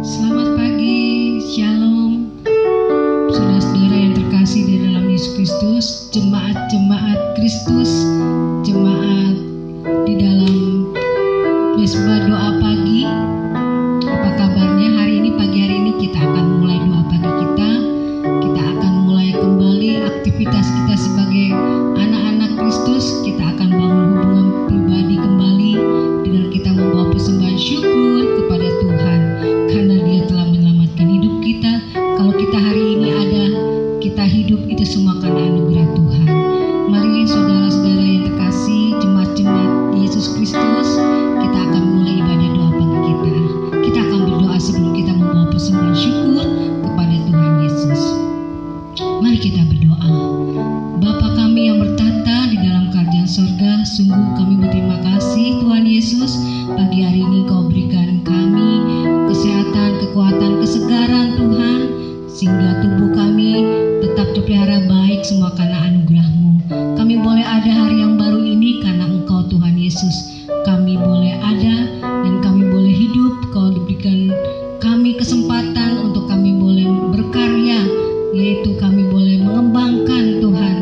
Selamat pagi, Shalom, saudara-saudara yang terkasih di dalam Yesus Kristus, jemaat-jemaat Kristus, jemaat di dalam Mesbah Doa Pagi. Apa kabarnya hari ini? Pagi hari ini kita akan mulai doa pagi kita. Kita akan mulai kembali aktivitas kita sebagai anak-anak Kristus. Kita akan bangun hubungan pribadi kembali dengan kita membawa persembahan syukur kepada Tuhan karena Dia telah menyelamatkan hidup kita. Kalau kita hari ini ada, kita hidup, itu semua karena anugerah Tuhan. Mari saudara-saudara yang terkasih, jemaat-jemaat Yesus Kristus, kita akan mulai ibadah doa pagi kita. Kita akan berdoa sebelum kita membawa persembahan syukur kepada Tuhan Yesus. Mari kita berdoa. Bapa kami yang bertata di dalam kerajaan sorga, sungguh kami berterima kasih Tuhan Yesus. Pagi hari ini Kau berikan kami kesehatan, kekuatan, kesegaran Tuhan, sehingga tubuh kami tetap terpelihara baik semua karena anugerah-Mu. Kami boleh ada hari yang baru ini karena Engkau Tuhan Yesus. Kami boleh ada dan kami boleh hidup. Kau diberikan kami kesempatan untuk kami boleh berkarya, yaitu kami boleh mengembangkan Tuhan.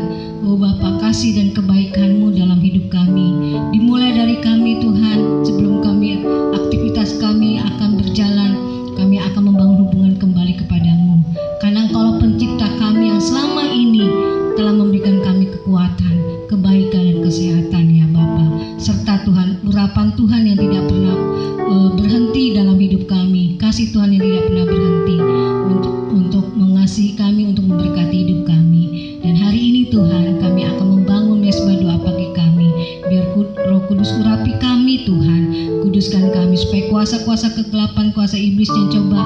Oh Bapa, kasih dan kebaikan-Mu dalam hidup kami. Dimulai dari kami Tuhan, sebelum kami aktivitas kami akan berjalan, kami akan membangun hubungan kembali kepadamu. Karena Engkaulah pencipta kami yang selama ini telah memberikan kami kekuatan, kebaikan dan kesehatan ya Bapa. Serta Tuhan, urapan Tuhan yang tidak pernah berhenti dalam hidup kami. Kasih Tuhan yang tidak pernah berhenti untuk mengasihi kami, untuk memberkati hidup kami. Dan hari ini Tuhan, kami akan membangun mesbah doa pagi kami. Biar Roh Kudus urapi kami Tuhan. Kuduskan kami supaya kuasa-kuasa kegelapan, kuasa iblis yang coba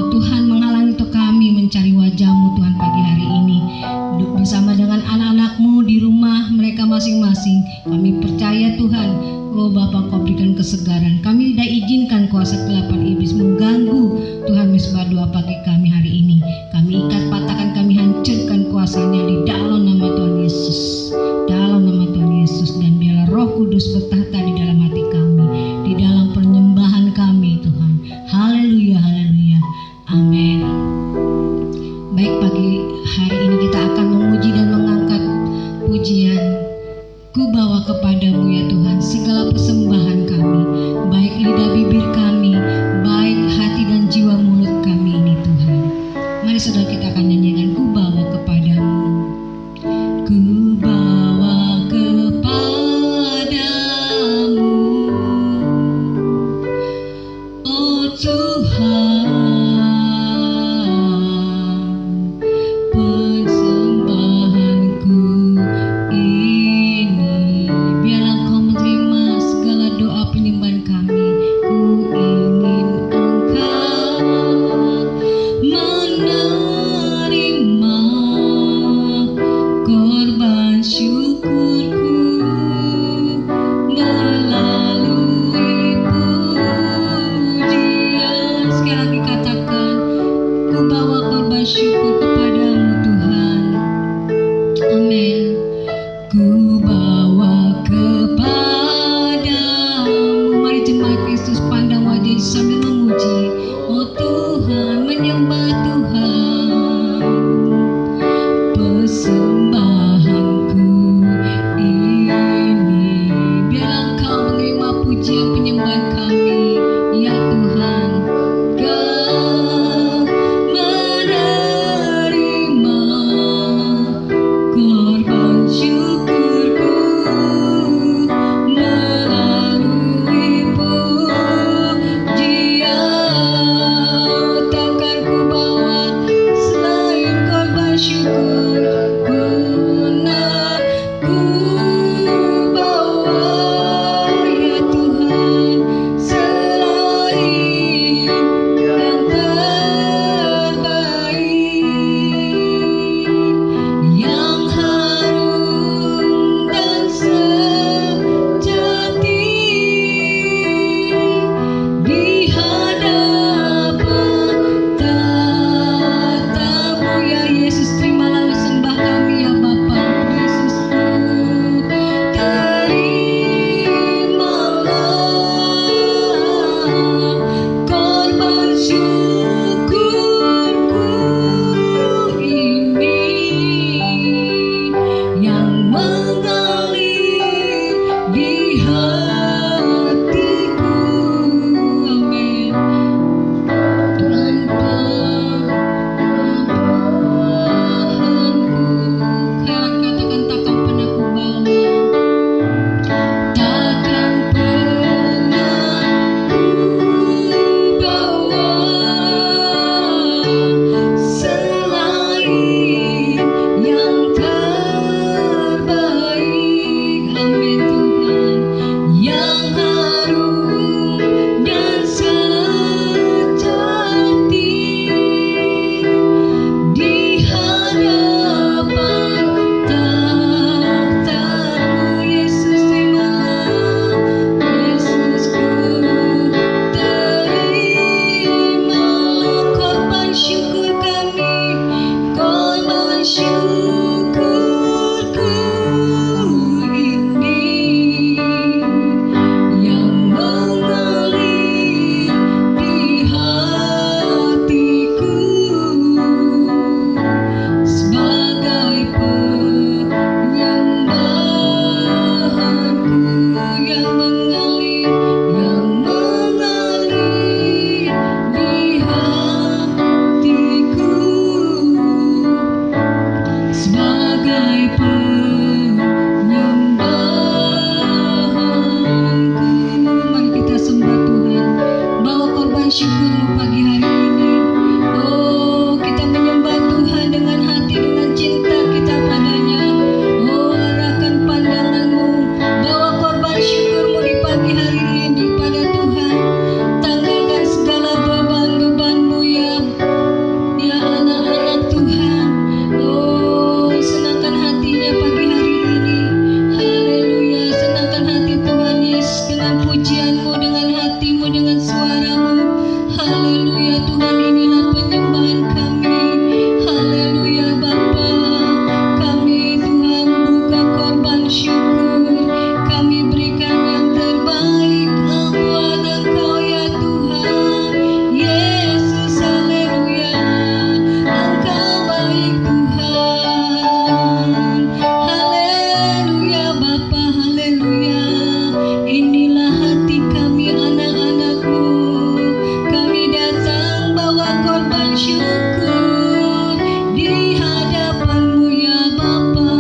Tuhan menghalangi untuk kami mencari wajah-Mu Tuhan pagi hari ini. Bersama dengan anak-anak-Mu di rumah mereka masing-masing, kami percaya Tuhan, oh Bapa, Kau berikan kesegaran. Kami tidak izinkan kuasa kegelapan iblis mengganggu Tuhan mesbah doa pagi kami hari ini. Kami ikat, patahkan, kami hancurkan kuasanya di dalam nama Tuhan Yesus. Dalam nama Tuhan Yesus, dan biarlah Roh Kudus bertahta di dalam hati kami, di dalam penyembahan kami Tuhan. Haleluya, haleluya, amin. Baik, pagi hari ini kita akan memuji dan mengangkat pujian. Ku bawa kepadamu ya Tuhan segala persembahan kami, baik lidah bibir kami, baik dengan pujianmu, dengan hatimu, dengan suaramu. Haleluya Tuhan, inilah penyembahan kami. Haleluya Bapa, kami Tuhan buka korban syukur, kami berikan yang terbaik buat Engkau ya Tuhan Yesus. Haleluya, Engkau baik Tuhan. Haleluya Bapa, haleluya. Inilah hati kami anak-anak-Mu, kami datang bawa korban syukur di hadapan-Mu ya Bapa.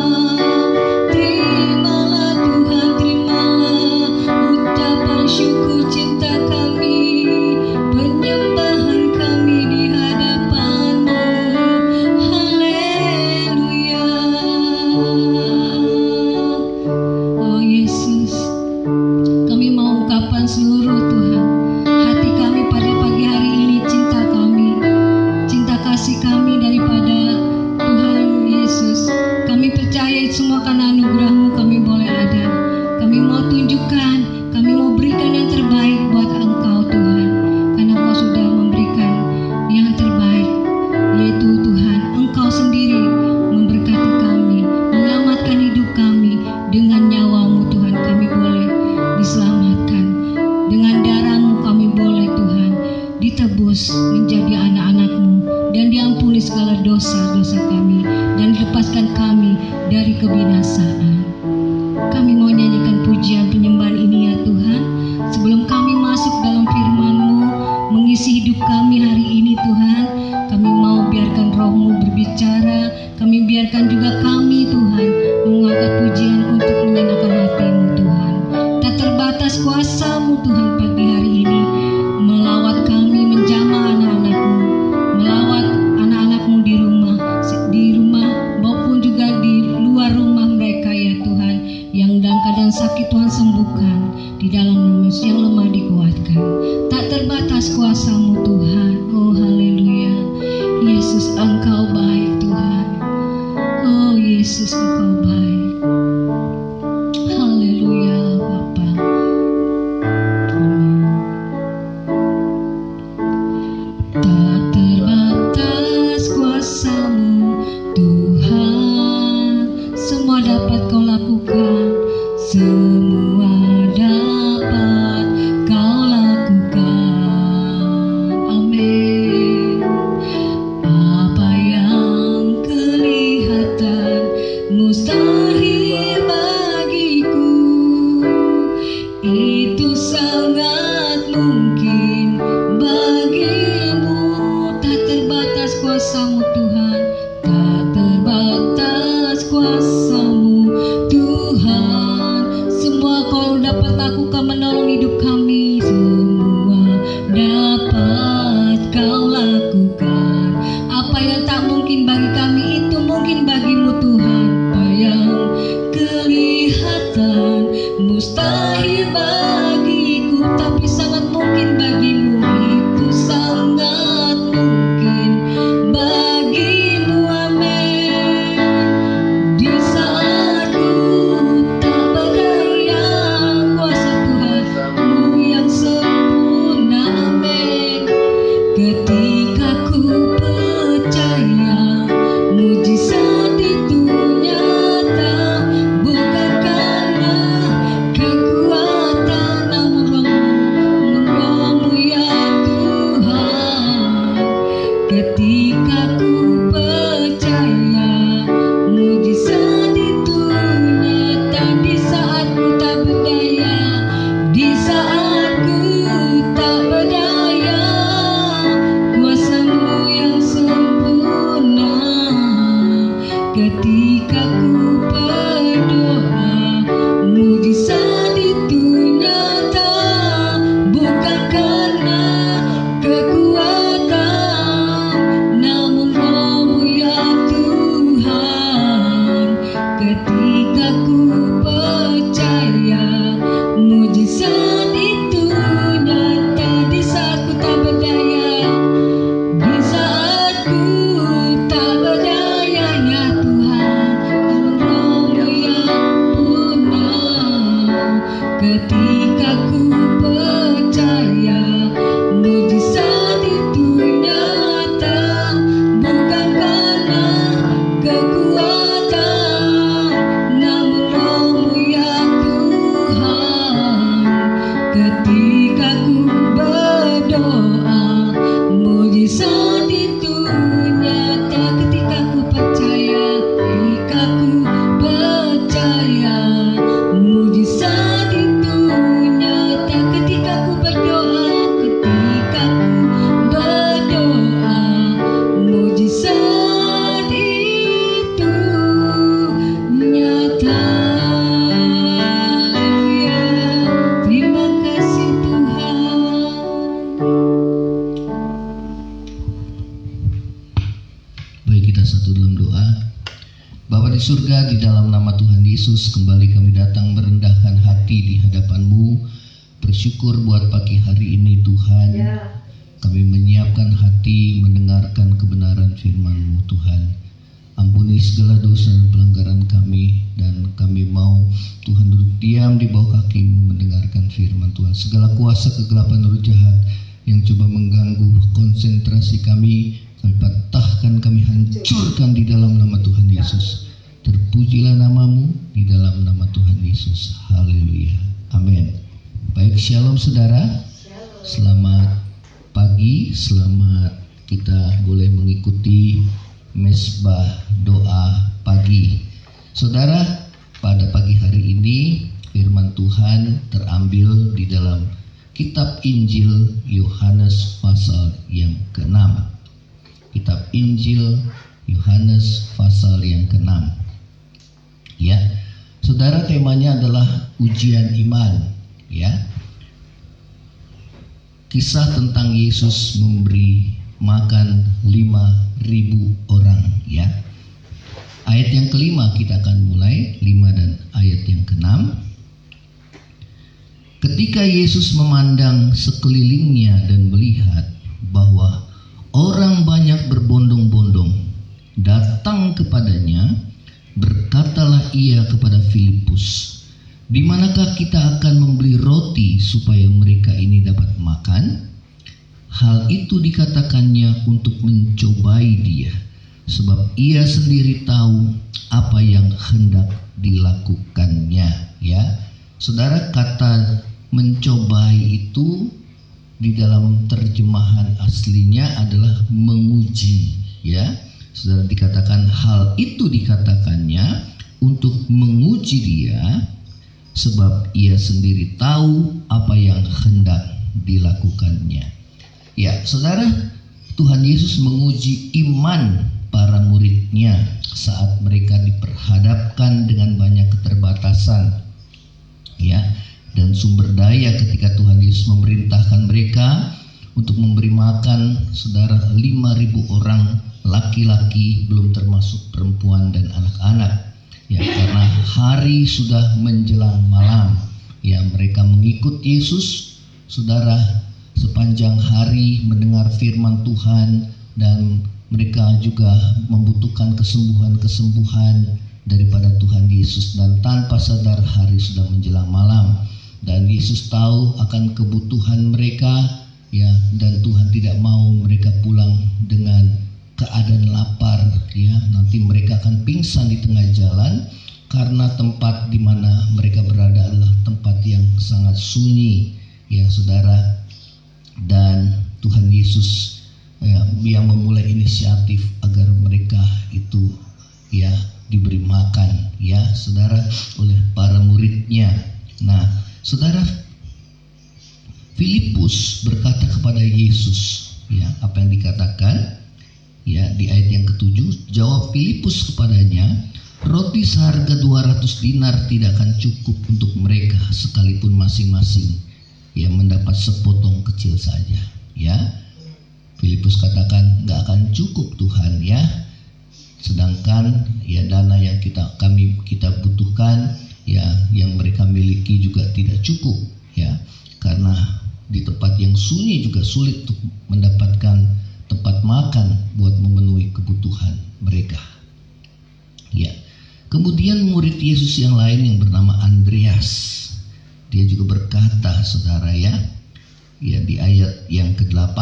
Terimalah Tuhan, terimalah ucapan syukur cinta kami, penyembahan kami di hadapan-Mu. Haleluya. Oh Yesus, kami mau ungkapkan seluruh Tuhan hati kami pada pagi hari ini, cinta kasih kami daripada Tuhan Yesus. Kami percaya semua karena anugerah-Mu kami boleh ada. Kami mau tunjukkan, kami mau berikan yang terbaik buat Engkau Tuhan, karena Engkau sudah memberikan yang terbaik, yaitu Tuhan Engkau sendiri memberkati kami, menyelamatkan hidup kami. Dengan nyawa-Mu Tuhan kami boleh diselamatkan, dengan darah-Mu kami boleh Tuhan ditebus menjadi anak-anak-Mu, dan diampuni segala dosa-dosa kami, dan lepaskan kami dari kebinasaan. Kami mau nyanyikan pujian penyembahan ini ya Tuhan, sebelum kami masuk dalam firman-Mu mengisi hidup kami hari ini Tuhan. Kami mau biarkan Roh-Mu berbicara, kami biarkan juga kami Tuhan mengangkat pujian untuk menyenangkan hati-Mu Tuhan. Tak terbatas kuasa-Mu Tuhan pagi hari ini melawat kami, menjamah anak-anak-Mu, melawat anak-anak-Mu di rumah maupun juga di luar rumah mereka ya Tuhan, yang dalam keadaan sakit Tuhan sembuhkan, di dalam lemes yang lemah dikuatkan. Tak terbatas kuasa-Mu Tuhan. Oh haleluya, Yesus Engkau baik Tuhan. Oh Yesus Engkau baik. Haleluya Bapa. Amin. Tak terbatas kuasa-Mu Tuhan, semua dapat Kau lakukan, semua dapat Kau lakukan. Amin. Apa yang kelihatan mustahil bagiku, itu sangat mungkin bagimu. Tak terbatas kuasa-Mu Tuhan, tak terbatas kuasa-Mu Tuhan. Semua Kau dapat lakukan menolong hidup kami, semua dapat Kau lakukan. Apa yang tak mungkin bagi kami itu mungkin bagi-Mu Tuhan. Apa yang kelihatan mustahil bagiku, tapi surga, di dalam nama Tuhan Yesus kembali kami datang merendahkan hati di hadapan-Mu, bersyukur buat pagi hari ini Tuhan. Kami menyiapkan hati mendengarkan kebenaran firman-Mu Tuhan. Ampuni segala dosa dan pelanggaran kami, dan kami mau Tuhan duduk diam di bawah kaki-Mu mendengarkan firman Tuhan. Segala kuasa kegelapan roh jahat yang coba mengganggu konsentrasi kami patahkan, kami hancurkan di dalam nama Tuhan Yesus. Terpujilah nama-Mu di dalam nama Tuhan Yesus. Haleluya. Amin. Baik, shalom saudara. Selamat pagi, selamat kita boleh mengikuti mesbah doa pagi. Saudara, pada pagi hari ini firman Tuhan terambil di dalam kitab Injil Yohanes pasal yang ke-6. Kitab Injil Yohanes pasal yang ke-6. Ya, saudara, temanya adalah ujian iman. Ya, kisah tentang Yesus memberi makan 5.000 orang. Ya, ayat yang kelima kita akan mulai 5 dan ayat yang ke-6. Ketika Yesus memandang sekelilingnya dan melihat bahwa orang banyak berbondong-bondong datang kepadanya, berkatalah ia kepada Filipus, "Di manakah kita akan membeli roti supaya mereka ini dapat makan?" Hal itu dikatakannya untuk mencobai dia, sebab ia sendiri tahu apa yang hendak dilakukannya. Ya, saudara, kata mencobai itu di dalam terjemahan aslinya adalah menguji. Ya, saudara, dikatakan hal itu dikatakannya untuk menguji dia, sebab ia sendiri tahu apa yang hendak dilakukannya. Ya, saudara, Tuhan Yesus menguji iman para muridnya saat mereka diperhadapkan dengan banyak keterbatasan. Ya, dan sumber daya ketika Tuhan Yesus memerintahkan mereka untuk memberi makan, saudara, 5.000 orang laki-laki, belum termasuk perempuan dan anak-anak. Ya, karena hari sudah menjelang malam. Ya, mereka mengikut Yesus, saudara, sepanjang hari mendengar firman Tuhan, dan mereka juga membutuhkan kesembuhan-kesembuhan daripada Tuhan Yesus, dan tanpa sadar hari sudah menjelang malam. Dan Yesus tahu akan kebutuhan mereka, ya, dan Tuhan tidak mau mereka pulang dengan keadaan lapar. Ya, nanti mereka akan pingsan di tengah jalan karena tempat di mana mereka berada adalah tempat yang sangat sunyi. Ya, saudara, dan Tuhan Yesus yang memulai inisiatif agar mereka itu, ya, diberi makan, ya, saudara, oleh para muridnya. Nah, saudara, Filipus berkata kepada Yesus, ya, apa yang dikatakan, ya, di ayat yang ke-7, jawab Filipus kepadanya, "Roti seharga 200 dinar tidak akan cukup untuk mereka, sekalipun masing-masing ya mendapat sepotong kecil saja." Ya, Filipus katakan, "Gak akan cukup Tuhan, ya. Sedangkan ya dana yang kita butuhkan, ya, yang mereka miliki juga tidak cukup, ya, karena di tempat yang sunyi juga sulit untuk mendapatkan tempat makan buat memenuhi kebutuhan mereka." Ya, kemudian murid Yesus yang lain yang bernama Andreas, dia juga berkata, saudara, ya, di ayat yang ke-8,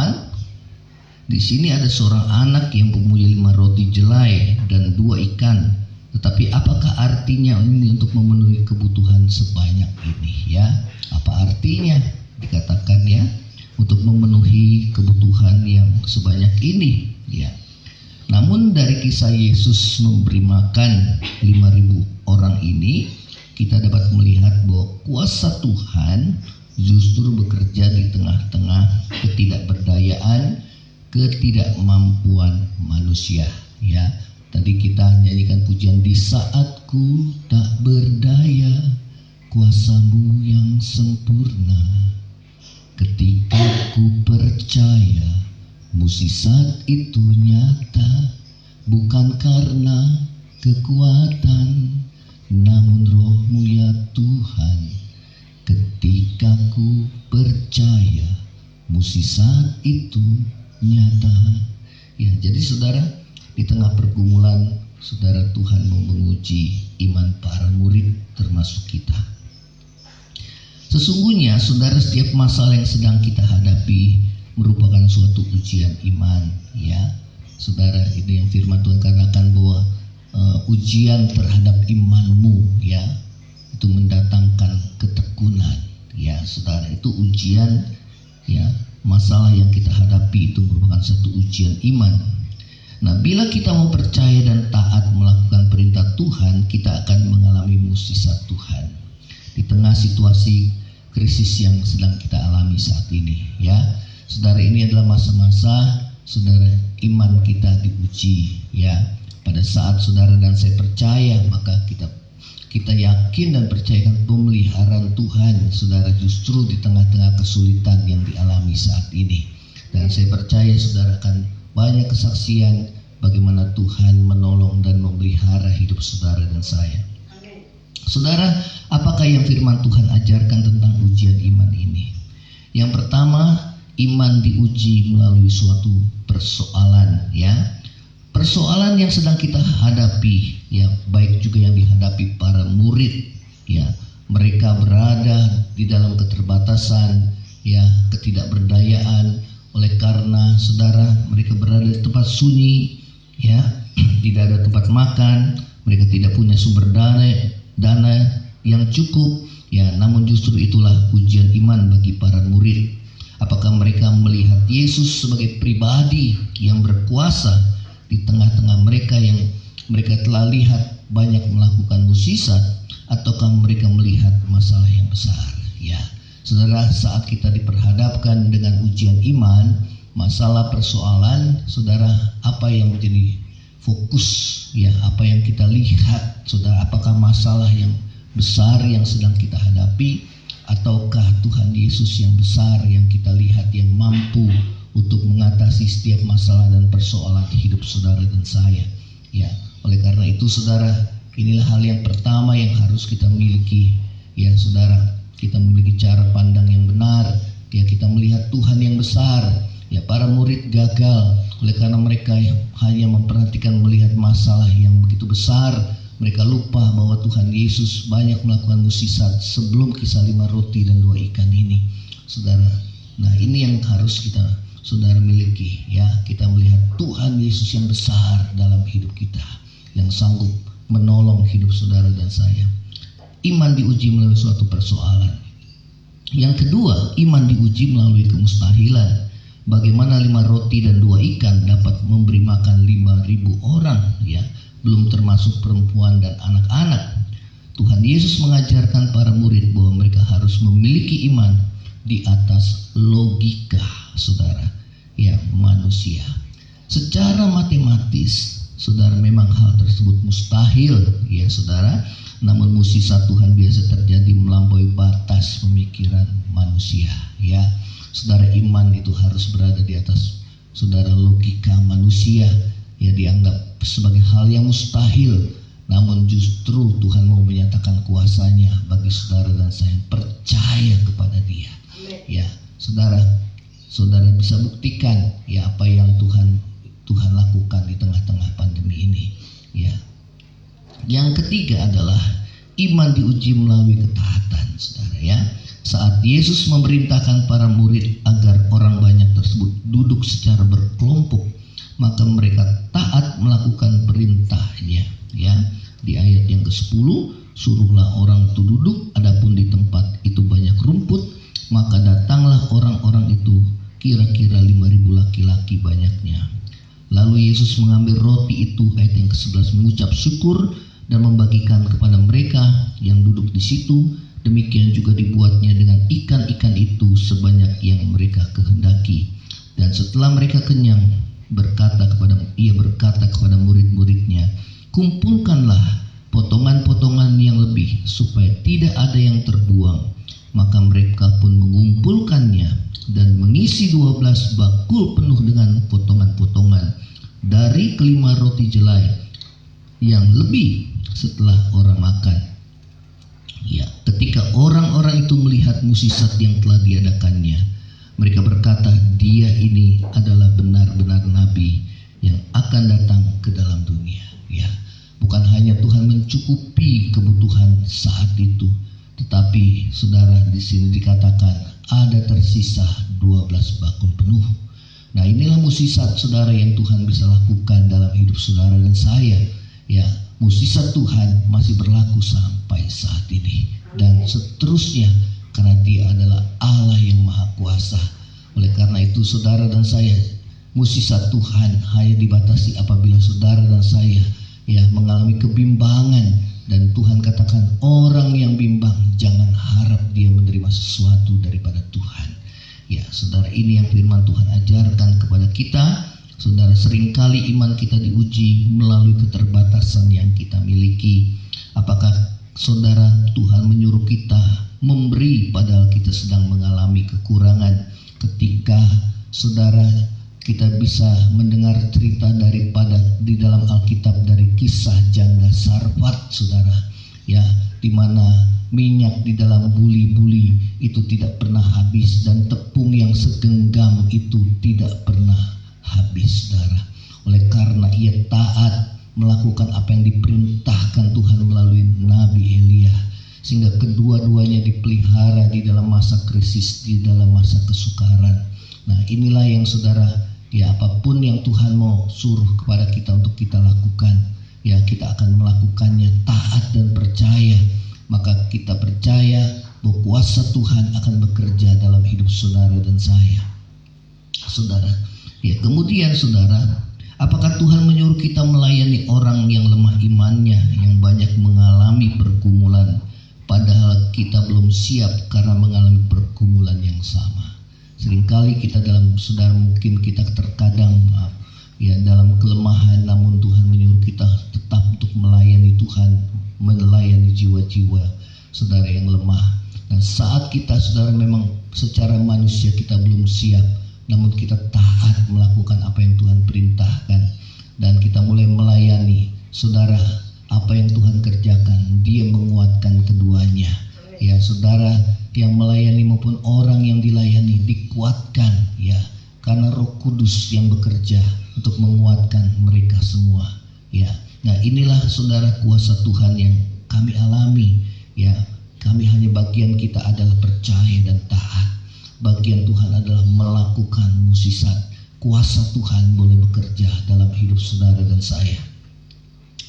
di sini ada seorang anak yang mempunyai 5 roti jelai dan 2 ikan. Tetapi apakah artinya ini untuk memenuhi kebutuhan sebanyak ini? Ya, apa artinya dikatakan, ya, untuk memenuhi kebutuhan yang sebanyak ini? Ya, namun dari kisah Yesus memberi makan 5.000 orang ini, kita dapat melihat bahwa kuasa Tuhan justru bekerja di tengah-tengah ketidakberdayaan, ketidakmampuan manusia. Ya, tadi kita nyanyikan pujian, "Di saatku tak berdaya, kuasa-Mu yang sempurna. Ketika ku percaya, mukjizat itu nyata, bukan karena kekuatan, namun roh-Mu ya Tuhan. Ketika ku percaya, mukjizat itu nyata. Ya, jadi saudara, di tengah pergumulan, saudara, Tuhan mau menguji iman para murid termasuk kita. Sesungguhnya saudara, setiap masalah yang sedang kita hadapi merupakan suatu ujian iman, ya. Saudara, ini yang firman Tuhan katakan bahwa ujian terhadap imanmu, ya, itu mendatangkan ketekunan, ya. Saudara, itu ujian, ya, masalah yang kita hadapi itu merupakan satu ujian iman. Nah, bila kita mau percaya dan taat melakukan perintah Tuhan, kita akan mengalami mukjizat Tuhan di tengah situasi krisis yang sedang kita alami saat ini, ya. Saudara, ini adalah masa-masa saudara iman kita diuji, ya. Pada saat saudara dan saya percaya, maka kita yakin dan percayakan pemeliharaan Tuhan, saudara, justru di tengah-tengah kesulitan yang dialami saat ini. Dan saya percaya saudara akan banyak kesaksian bagaimana Tuhan menolong dan memelihara hidup saudara dan saya. Saudara, apakah yang firman Tuhan ajarkan tentang ujian iman ini? Yang pertama, iman diuji melalui suatu persoalan, ya. Persoalan yang sedang kita hadapi, ya, baik juga yang dihadapi para murid, ya. Mereka berada di dalam keterbatasan, ya, ketidakberdayaan. Oleh karena saudara, mereka berada di tempat sunyi, ya, tidak ada tempat makan, mereka tidak punya sumber dana yang cukup, ya. Namun justru itulah ujian iman bagi para murid. Apakah mereka melihat Yesus sebagai pribadi yang berkuasa di tengah-tengah mereka yang mereka telah lihat banyak melakukan mukjizat, ataukah mereka melihat masalah yang besar, ya. Saudara, saat kita diperhadapkan dengan ujian iman, masalah persoalan, saudara, apa yang menjadi fokus, ya, apa yang kita lihat, saudara, apakah masalah yang besar yang sedang kita hadapi, ataukah Tuhan Yesus yang besar yang kita lihat yang mampu untuk mengatasi setiap masalah dan persoalan di hidup saudara dan saya, ya. Oleh karena itu saudara, inilah hal yang pertama yang harus kita miliki, ya saudara. Kita memiliki cara pandang yang benar, ya, kita melihat Tuhan yang besar. Ya, para murid gagal oleh karena mereka hanya memperhatikan melihat masalah yang begitu besar. Mereka lupa bahwa Tuhan Yesus banyak melakukan mukjizat sebelum kisah 5 roti dan 2 ikan ini, saudara. Nah, ini yang harus kita saudara miliki, ya. Kita melihat Tuhan Yesus yang besar dalam hidup kita, yang sanggup menolong hidup saudara dan saya. Iman diuji melalui suatu persoalan. Yang kedua, iman diuji melalui kemustahilan. Bagaimana 5 roti dan 2 ikan dapat memberi makan 5.000 orang, ya, belum termasuk perempuan dan anak-anak. Tuhan Yesus mengajarkan para murid bahwa mereka harus memiliki iman di atas logika, saudara, ya, manusia. Secara matematis, saudara, memang hal tersebut mustahil, ya saudara. Namun mukjizat Tuhan biasa terjadi melampaui batas pemikiran manusia, ya. Saudara, iman itu harus berada di atas saudara logika manusia, ya, dianggap sebagai hal yang mustahil. Namun justru Tuhan mau menyatakan kuasanya bagi saudara dan saya yang percaya kepada Dia. Ya, saudara bisa buktikan, ya, apa yang Tuhan lakukan di tengah-tengah pandemi ini, ya. Yang ketiga adalah iman diuji melalui ketaatan, saudara, ya. Saat Yesus memerintahkan para murid agar orang banyak tersebut duduk secara berkelompok, maka mereka taat melakukan perintahnya, ya. Di ayat yang ke-10, suruhlah orang itu duduk, adapun di tempat itu banyak rumput, maka datanglah orang-orang itu, kira-kira 5.000 laki-laki banyaknya. Lalu Yesus mengambil roti itu, ayat yang ke-11, mengucap syukur dan membagikan kepada mereka yang duduk di situ. Demikian juga dibuatnya dengan ikan-ikan itu sebanyak yang mereka kehendaki. Dan setelah mereka kenyang, ia berkata kepada murid-muridnya, kumpulkanlah potongan-potongan yang lebih supaya tidak ada yang terbuang. Maka mereka pun mengumpulkannya dan mengisi 12 bakul penuh dengan potongan-potongan dari kelima roti jelai yang lebih setelah orang makan. Ya, ketika orang-orang itu melihat mukjizat yang telah diadakannya, mereka berkata, dia ini adalah benar-benar nabi yang akan datang ke dalam dunia. Ya, bukan hanya Tuhan mencukupi kebutuhan saat itu, tetapi saudara, di sini dikatakan ada tersisa 12 bakul penuh. Nah, inilah mukjizat saudara yang Tuhan bisa lakukan dalam hidup saudara dan saya. Ya, mukjizat Tuhan masih berlaku sampai saat ini dan seterusnya, karena Dia adalah Allah yang Maha Kuasa. Oleh karena itu saudara dan saya, mukjizat Tuhan hanya dibatasi apabila saudara dan saya mengalami kebimbangan, dan Tuhan katakan orang yang bimbang jangan harap dia menerima sesuatu daripada Tuhan. Ya, saudara, ini yang firman Tuhan ajarkan kepada kita. Saudara, seringkali iman kita diuji melalui keterbatasan yang kita miliki. Apakah saudara, Tuhan menyuruh kita memberi padahal kita sedang mengalami kekurangan? Ketika saudara, kita bisa mendengar cerita daripada di dalam Alkitab dari kisah janda Sarfat, saudara, ya, di mana minyak di dalam buli-buli itu tidak pernah habis dan tepung yang segenggam itu tidak pernah habis, saudara. Oleh karena ia taat melakukan apa yang diperintahkan Tuhan melalui Nabi Elia, sehingga kedua-duanya dipelihara di dalam masa krisis, di dalam masa kesukaran. Nah, inilah yang saudara, ya, apapun yang Tuhan mau suruh kepada kita untuk kita lakukan, ya, kita akan melakukannya taat dan percaya. Maka kita percaya bahwa kuasa Tuhan akan bekerja dalam hidup saudara dan saya. Saudara, ya, kemudian saudara, apakah Tuhan menyuruh kita melayani orang yang lemah imannya, yang banyak mengalami pergumulan, padahal kita belum siap karena mengalami pergumulan yang sama? Seringkali kita saudara, mungkin kita terkadang dalam kelemahan, namun Tuhan menyuruh kita tetap untuk melayani Tuhan, melayani jiwa-jiwa saudara yang lemah. Nah, saat kita saudara memang secara manusia kita belum siap, namun kita taat melakukan apa yang Tuhan perintahkan dan kita mulai melayani, saudara, apa yang Tuhan kerjakan, Dia menguatkan keduanya. Ya, saudara, yang melayani maupun orang yang dilayani dikuatkan, ya, karena Roh Kudus yang bekerja untuk menguatkan mereka semua. Ya, nah, inilah saudara kuasa Tuhan yang kami alami. Ya, kami hanya bagian kita adalah percaya dan taat. Bagian Tuhan adalah melakukan mukjizat. Kuasa Tuhan boleh bekerja dalam hidup saudara dan saya.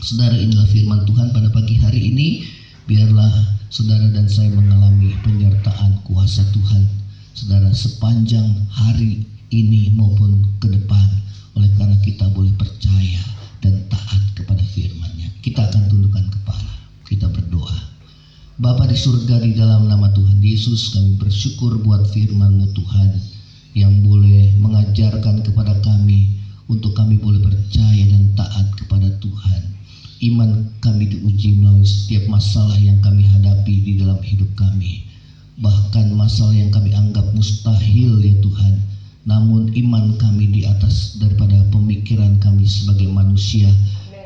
Saudara, inilah firman Tuhan pada pagi hari ini. Biarlah saudara dan saya mengalami penyertaan kuasa Tuhan, saudara, sepanjang hari ini maupun ke depan. Oleh karena kita boleh percaya dan taat kepada firman-Nya. Kita akan tundukkan kepala, kita berdoa. Bapa di surga, di dalam nama Tuhan Yesus, kami bersyukur buat firman-Mu Tuhan, yang boleh mengajarkan kepada kami untuk kami boleh percaya dan taat kepada Tuhan. Iman kami diuji melalui setiap masalah yang kami hadapi di dalam hidup kami. Bahkan masalah yang kami anggap mustahil, ya Tuhan, namun iman kami di atas daripada pemikiran kami sebagai manusia,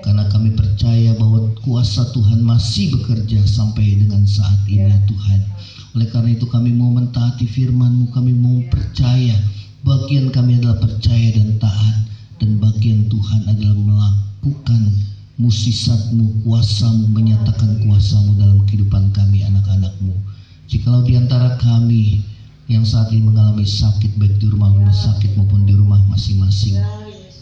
karena kami percaya bahwa kuasa Tuhan masih bekerja sampai dengan saat ini, ya Tuhan. Oleh karena itu kami mau mentaati firman-Mu, kami mau percaya. Bagian kami adalah percaya dan taat, dan bagian Tuhan adalah melakukan mukjizat-Mu, kuasa-Mu, menyatakan kuasa-Mu dalam kehidupan kami, anak-anak-Mu. Jikalau di antara kami yang saat ini mengalami sakit, baik di rumah sakit maupun di rumah masing-masing,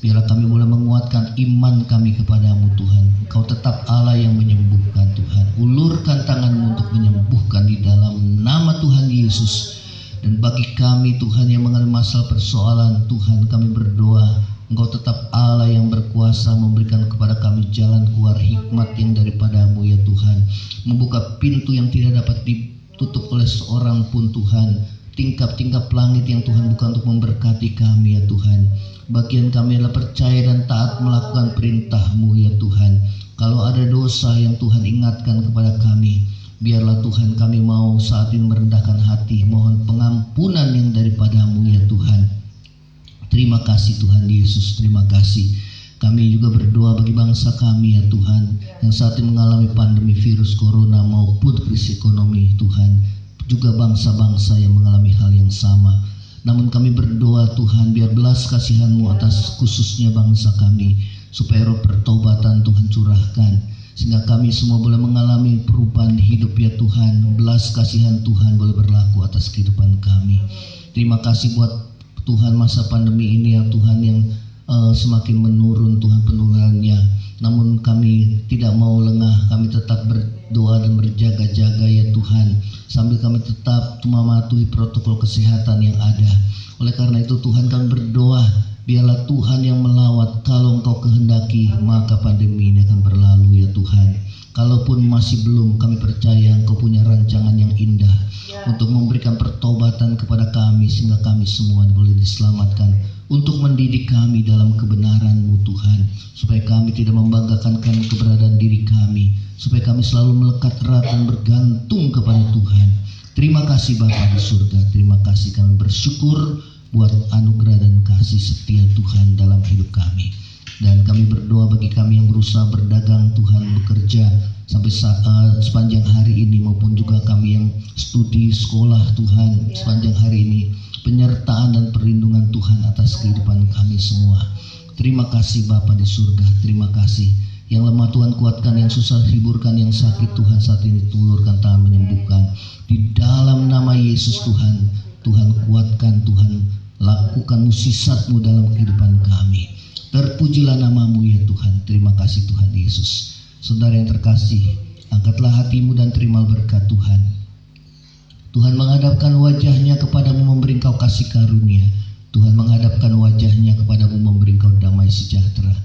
biarlah kami boleh menguatkan iman kami kepadamu Tuhan. Engkau tetap Allah yang menyembuhkan Tuhan. Ulurkan tangan-Mu untuk menyembuhkan di dalam nama Tuhan Yesus. Dan bagi kami Tuhan yang mengalami masalah persoalan, Tuhan, kami berdoa Engkau tetap Allah yang berkuasa memberikan kepada kami jalan keluar hikmat yang daripada-Mu, ya Tuhan. Membuka pintu yang tidak dapat ditutup oleh seorang pun, Tuhan. Tingkap-tingkap langit yang Tuhan buka untuk memberkati kami, ya Tuhan. Bagian kami adalah percaya dan taat melakukan perintah-Mu, ya Tuhan. Kalau ada dosa yang Tuhan ingatkan kepada kami, biarlah Tuhan kami mau saat ini merendahkan hati, mohon pengampunan yang daripada-Mu, ya Tuhan. Terima kasih Tuhan Yesus, terima kasih. Kami juga berdoa bagi bangsa kami ya Tuhan, yang saat ini mengalami pandemi virus corona maupun krisis ekonomi Tuhan, juga bangsa-bangsa yang mengalami hal yang sama. Namun kami berdoa Tuhan, biar belas kasihan-Mu atas khususnya bangsa kami, supaya roh pertobatan Tuhan curahkan, sehingga kami semua boleh mengalami perubahan hidup ya Tuhan. Belas kasihan Tuhan boleh berlaku atas kehidupan kami. Terima kasih buat Tuhan masa pandemi ini ya Tuhan, yang semakin menurun Tuhan penularannya. Namun kami tidak mau lengah, kami tetap berdoa dan berjaga-jaga ya Tuhan, sambil kami tetap mematuhi protokol kesehatan yang ada. Oleh karena itu Tuhan, kami berdoa, biarlah Tuhan yang melawat. Kalau Engkau kehendaki, maka pandemi ini akan berlalu ya Tuhan. Kalaupun masih belum, kami percaya Engkau punya rancangan yang indah untuk memberikan pertobatan kepada kami, sehingga kami semua boleh diselamatkan, untuk mendidik kami dalam kebenaran-Mu Tuhan, supaya kami tidak membanggakan keberadaan diri kami, supaya kami selalu melekat erat dan bergantung kepada Tuhan. Terima kasih Bapa di surga, terima kasih, kami bersyukur buat anugerah dan kasih setia Tuhan dalam hidup kami. Dan kami berdoa bagi kami yang berusaha berdagang Tuhan, bekerja sampai sepanjang hari ini, maupun juga kami yang studi sekolah Tuhan sepanjang hari ini. Penyertaan dan perlindungan Tuhan atas kehidupan kami semua. Terima kasih Bapa di surga, terima kasih. Yang lemah Tuhan kuatkan, yang susah hiburkan, yang sakit Tuhan saat ini tulurkan tangan menyembuhkan. Di dalam nama Yesus Tuhan, Tuhan kuatkan, Tuhan lakukan mukjizat-Mu dalam kehidupan kami. Terpujilah nama-Mu ya Tuhan. Terima kasih Tuhan Yesus. Saudara yang terkasih, angkatlah hatimu dan terima berkat Tuhan. Tuhan menghadapkan wajahnya kepadamu, memberi engkau kasih karunia. Tuhan menghadapkan wajahnya kepadamu, memberi engkau damai sejahtera.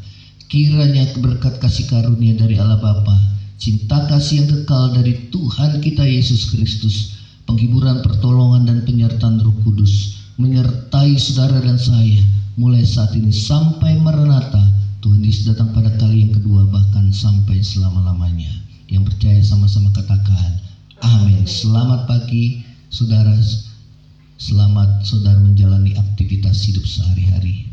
Kiranya berkat kasih karunia dari Allah Bapa, cinta kasih yang kekal dari Tuhan kita Yesus Kristus, penghiburan, pertolongan dan penyertaan Roh Kudus menyertai saudara dan saya mulai saat ini sampai Maranatha. Tuhan Yesus datang pada kali yang kedua, bahkan sampai selama-lamanya. Yang percaya sama-sama katakan amin. Selamat pagi saudara, selamat saudara menjalani aktivitas hidup sehari-hari.